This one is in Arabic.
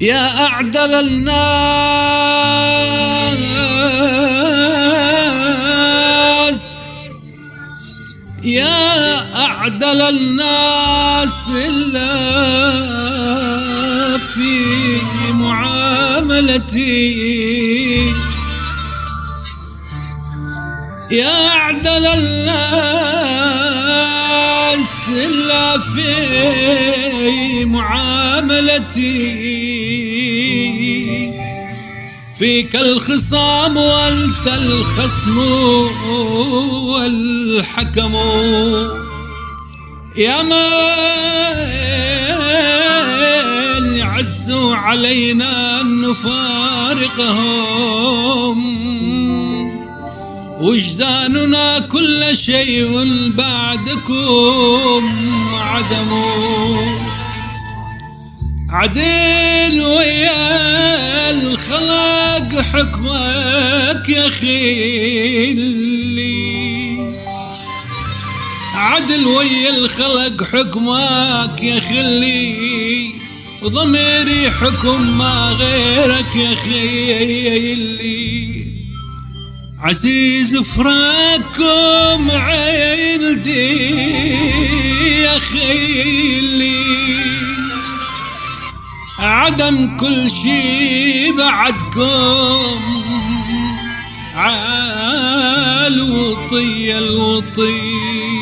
يا أعدل الناس، يا أعدل الناس إلا في معاملتي، يا أعدل الناس إلا في معاملتي، فيك الخصام وأنت الخصم والحكم، يا من يعز علينا أن نفارقهم، وجداننا كل شيء بعدكم عدم، عدل ويا الخلق حكمك يا خلي، عدل ويا الخلق حكمك يا خلي، وضميري حكم ما غيرك يا خلي، عزيز فراقكم عندي يا خلي، عدم كل شي بعدكم عالوطي الوطي.